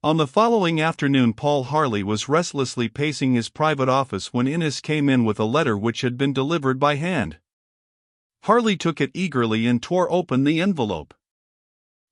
On the following afternoon, Paul Harley was restlessly pacing his private office when Innes came in with a letter which had been delivered by hand. Harley took it eagerly and tore open the envelope.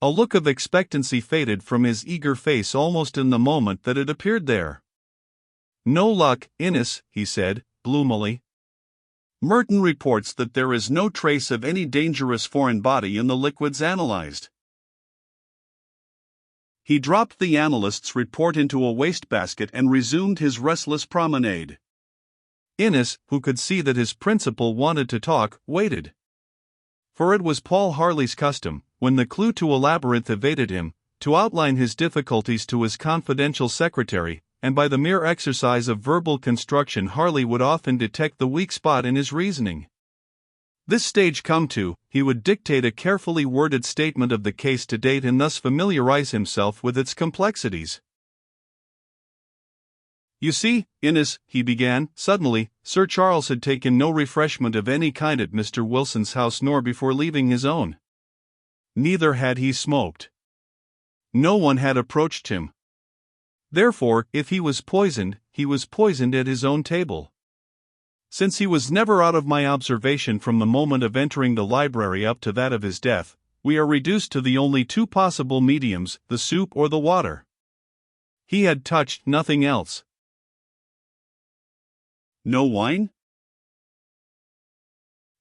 A look of expectancy faded from his eager face almost in the moment that it appeared there. "No luck, Innes," he said, gloomily. "Merton reports that there is no trace of any dangerous foreign body in the liquids analyzed." He dropped the analyst's report into a wastebasket and resumed his restless promenade. Innes, who could see that his principal wanted to talk, waited. For it was Paul Harley's custom, when the clue to a labyrinth evaded him, to outline his difficulties to his confidential secretary, and by the mere exercise of verbal construction Harley would often detect the weak spot in his reasoning. This stage come to, he would dictate a carefully worded statement of the case to date and thus familiarize himself with its complexities. "You see, Innes," he began, suddenly, Sir Charles had taken no refreshment of any kind at Mr. Wilson's house nor before leaving his own. Neither had he smoked. No one had approached him. Therefore, if he was poisoned at his own table. Since he was never out of my observation from the moment of entering the library up to that of his death, we are reduced to the only two possible mediums, the soup or the water. He had touched nothing else. No wine?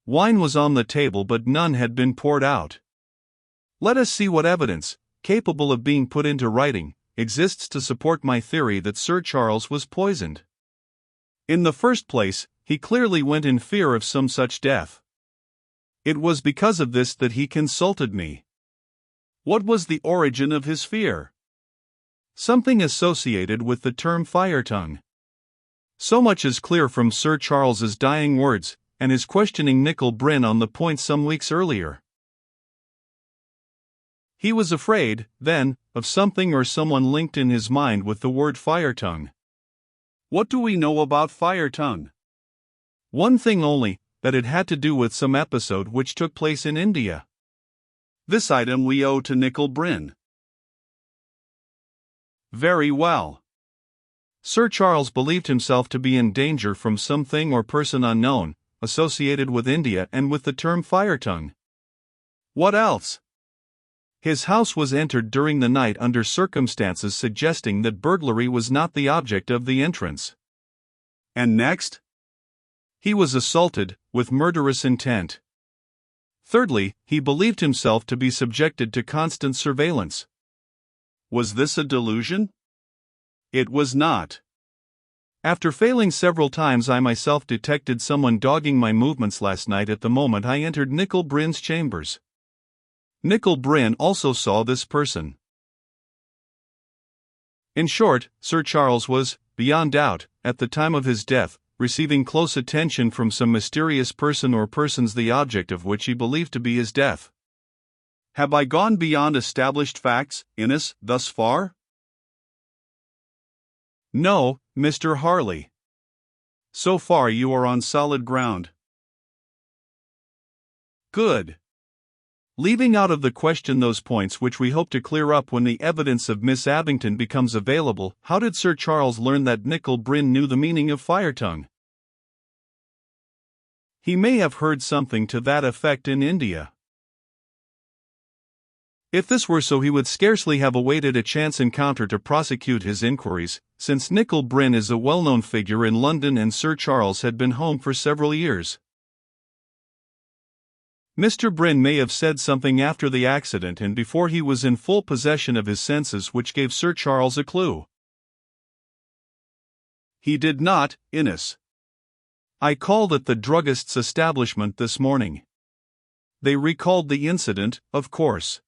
Wine was on the table, but none had been poured out. Let us see what evidence, capable of being put into writing, exists to support my theory that Sir Charles was poisoned. In the first place, he clearly went in fear of some such death. It was because of this that he consulted me. What was the origin of his fear? Something associated with the term fire tongue. So much is clear from Sir Charles's dying words, and his questioning Nicol Bryn on the point some weeks earlier. He was afraid, then, of something or someone linked in his mind with the word fire tongue. What do we know about fire tongue? One thing only, that it had to do with some episode which took place in India. This item we owe to Nicol Bryn. Very well. Sir Charles believed himself to be in danger from something or person unknown, associated with India and with the term fire tongue. What else? His house was entered during the night under circumstances suggesting that burglary was not the object of the entrance. And next? He was assaulted, with murderous intent. Thirdly, he believed himself to be subjected to constant surveillance. Was this a delusion? It was not. After failing several times, I myself detected someone dogging my movements last night at the moment I entered Nicol Bryn's chambers. Nicol Bryn also saw this person. In short, Sir Charles was, beyond doubt, at the time of his death, receiving close attention from some mysterious person or persons the object of which he believed to be his death. Have I gone beyond established facts, Innes, thus far? No, Mr. Harley. So far you are on solid ground. Good. Leaving out of the question those points which we hope to clear up when the evidence of Miss Abington becomes available, how did Sir Charles learn that Nicol Bryn knew the meaning of fire tongue? He may have heard something to that effect in India. If this were so, he would scarcely have awaited a chance encounter to prosecute his inquiries, since Nicol Bryn is a well-known figure in London and Sir Charles had been home for several years. Mr. Bryn may have said something after the accident and before he was in full possession of his senses which gave Sir Charles a clue. He did not, Innes. I called at the druggist's establishment this morning. They recalled the incident, of course.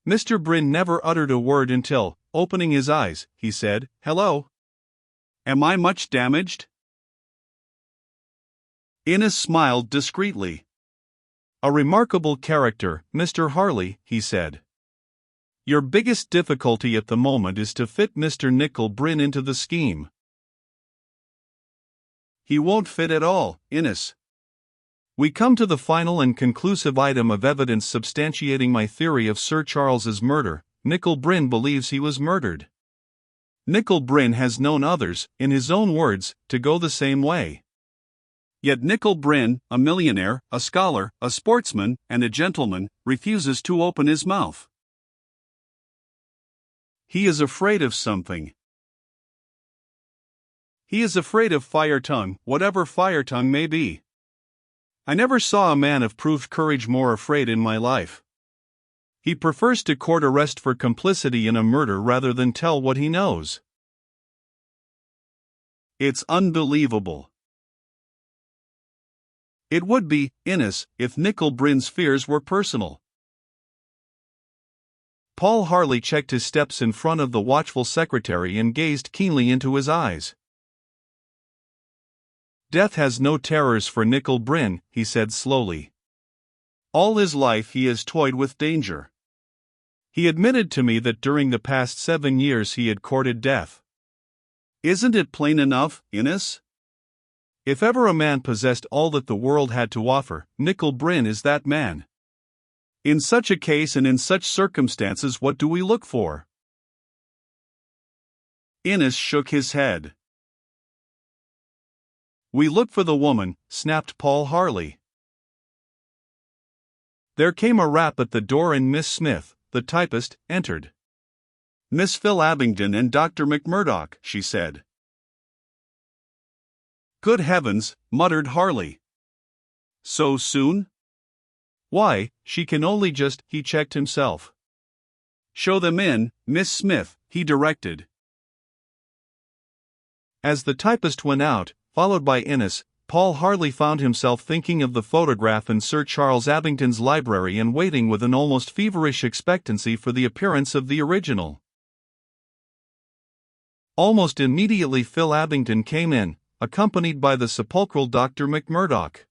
Mr. Bryn never uttered a word until, opening his eyes, he said, "Hello. Am I much damaged?" Innes smiled discreetly. "A remarkable character, Mr. Harley," he said. "Your biggest difficulty at the moment is to fit Mr. Nicol Bryn into the scheme." "He won't fit at all, Innes." We come to the final and conclusive item of evidence substantiating my theory of Sir Charles's murder. Nicol Bryn believes he was murdered. Nickel Bryn has known others, in his own words, to go the same way. Yet Nickel Bryn, a millionaire, a scholar, a sportsman, and a gentleman, refuses to open his mouth. He is afraid of something. He is afraid of Fire Tongue, whatever Fire Tongue may be. I never saw a man of proved courage more afraid in my life. He prefers to court arrest for complicity in a murder rather than tell what he knows. It's unbelievable. It would be, Innes, if Nickel Bryn's fears were personal. Paul Harley checked his steps in front of the watchful secretary and gazed keenly into his eyes. Death has no terrors for Nickel Bryn, he said slowly. All his life he has toyed with danger. He admitted to me that during the past 7 years he had courted death. Isn't it plain enough, Innes? If ever a man possessed all that the world had to offer, Nickel Bryn is that man. In such a case and in such circumstances, what do we look for? Innes shook his head. We look for the woman, snapped Paul Harley. There came a rap at the door and Miss Smith, the typist, entered. Miss Phil Abingdon and Dr. McMurdoch, she said. Good heavens, muttered Harley. So soon? Why, she can only just, he checked himself. Show them in, Miss Smith, he directed. As the typist went out, followed by Innes, Paul Harley found himself thinking of the photograph in Sir Charles Abington's library and waiting with an almost feverish expectancy for the appearance of the original. Almost immediately Phil Abington came in, accompanied by the sepulchral Dr. McMurdoch.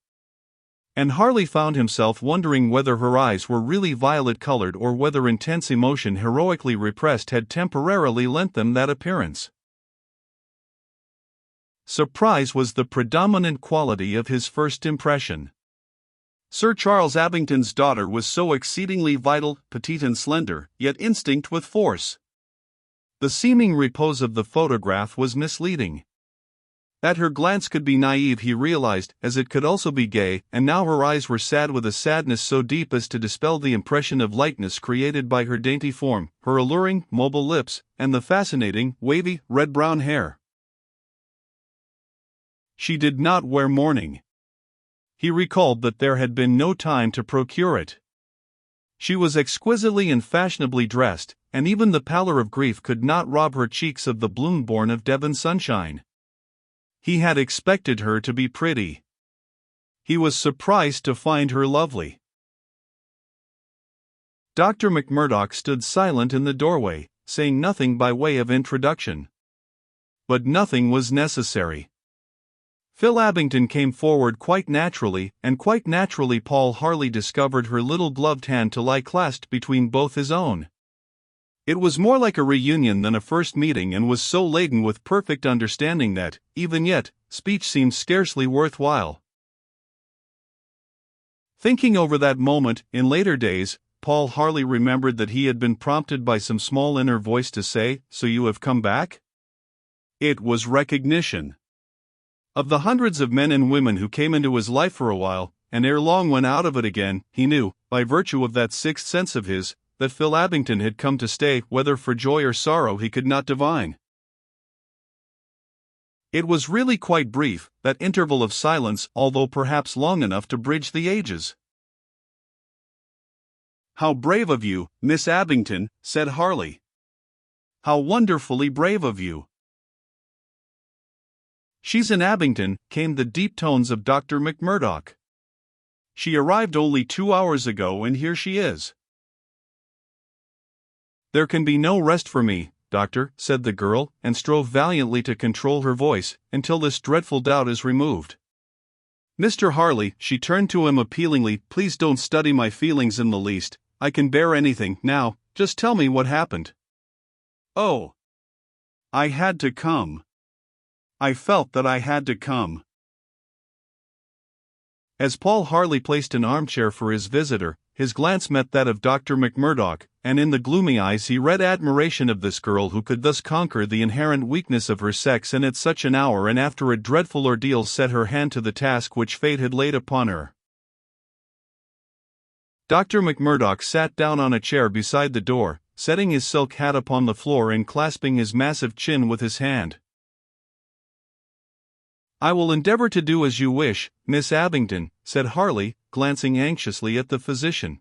And Harley found himself wondering whether her eyes were really violet-colored or whether intense emotion heroically repressed had temporarily lent them that appearance. Surprise was the predominant quality of his first impression. Sir Charles Abington's daughter was so exceedingly vital, petite and slender, yet instinct with force. The seeming repose of the photograph was misleading. That her glance could be naive he realized, as it could also be gay, and now her eyes were sad with a sadness so deep as to dispel the impression of lightness created by her dainty form, her alluring, mobile lips, and the fascinating, wavy, red-brown hair. She did not wear mourning. He recalled that there had been no time to procure it. She was exquisitely and fashionably dressed, and even the pallor of grief could not rob her cheeks of the bloom born of Devon sunshine. He had expected her to be pretty. He was surprised to find her lovely. Dr. McMurdoch stood silent in the doorway, saying nothing by way of introduction. But nothing was necessary. Phil Abington came forward quite naturally, and quite naturally Paul Harley discovered her little gloved hand to lie clasped between both his own. It was more like a reunion than a first meeting and was so laden with perfect understanding that, even yet, speech seemed scarcely worthwhile. Thinking over that moment, in later days, Paul Harley remembered that he had been prompted by some small inner voice to say, "So you have come back?" It was recognition. Of the hundreds of men and women who came into his life for a while, and ere long went out of it again, he knew, by virtue of that sixth sense of his, that Phil Abington had come to stay, whether for joy or sorrow he could not divine. It was really quite brief, that interval of silence, although perhaps long enough to bridge the ages. "How brave of you, Miss Abington," said Harley. "How wonderfully brave of you." "She's in Abington," came the deep tones of Dr. McMurdoch. "She arrived only 2 hours ago and here she is." "There can be no rest for me, Doctor," said the girl, and strove valiantly to control her voice, until this dreadful doubt is removed. "Mr. Harley," she turned to him appealingly, "please don't study my feelings in the least. I can bear anything, now, just tell me what happened." "Oh. I had to come. I felt that I had to come." As Paul Harley placed an armchair for his visitor, his glance met that of Dr. McMurdoch, and in the gloomy eyes he read admiration of this girl who could thus conquer the inherent weakness of her sex and at such an hour and after a dreadful ordeal set her hand to the task which fate had laid upon her. Dr. McMurdoch sat down on a chair beside the door, setting his silk hat upon the floor and clasping his massive chin with his hand. "I will endeavor to do as you wish, Miss Abingdon," said Harley, glancing anxiously at the physician.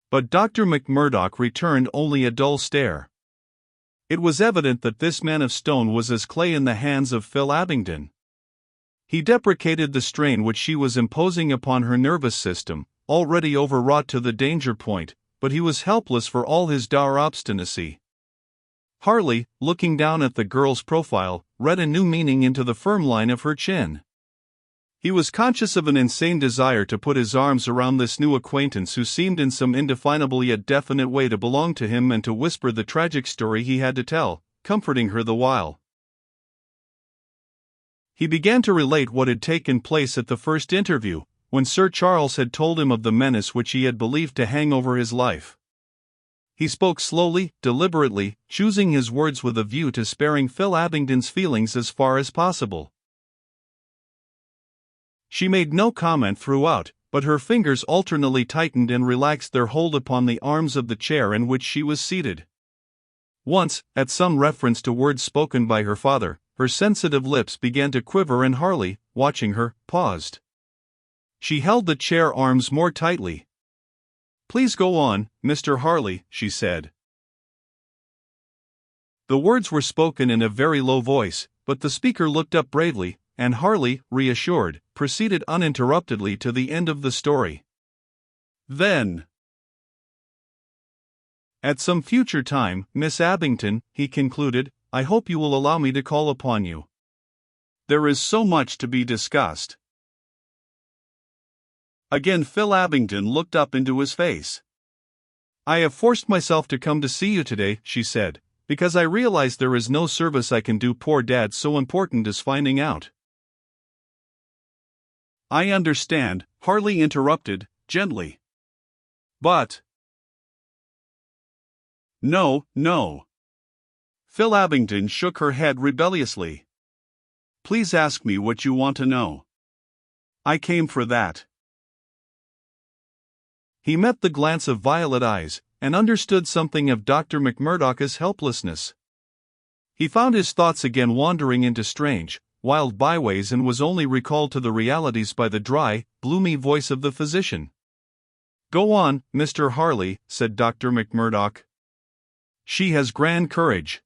But Dr. McMurdoch returned only a dull stare. It was evident that this man of stone was as clay in the hands of Phil Abingdon. He deprecated the strain which she was imposing upon her nervous system, already overwrought to the danger point, but he was helpless for all his dour obstinacy. Harley, looking down at the girl's profile, read a new meaning into the firm line of her chin. He was conscious of an insane desire to put his arms around this new acquaintance who seemed in some indefinable yet definite way to belong to him and to whisper the tragic story he had to tell, comforting her the while. He began to relate what had taken place at the first interview, when Sir Charles had told him of the menace which he had believed to hang over his life. He spoke slowly, deliberately, choosing his words with a view to sparing Phil Abingdon's feelings as far as possible. She made no comment throughout, but her fingers alternately tightened and relaxed their hold upon the arms of the chair in which she was seated. Once, at some reference to words spoken by her father, her sensitive lips began to quiver and Harley, watching her, paused. She held the chair arms more tightly. "Please go on, Mr. Harley," she said. The words were spoken in a very low voice, but the speaker looked up bravely, and Harley, reassured, proceeded uninterruptedly to the end of the story. Then, "At some future time, Miss Abingdon," he concluded, "I hope you will allow me to call upon you. There is so much to be discussed." Again Phil Abingdon looked up into his face. "I have forced myself to come to see you today," she said, "because I realize there is no service I can do poor Dad so important as finding out." "I understand," Harley interrupted, gently. "But—" "No, no." Phil Abingdon shook her head rebelliously. "Please ask me what you want to know. I came for that." He met the glance of violet eyes, and understood something of Dr. McMurdoch's helplessness. He found his thoughts again wandering into strange, wild byways and was only recalled to the realities by the dry, gloomy voice of the physician. "Go on, Mr. Harley," said Dr. McMurdoch. "She has grand courage."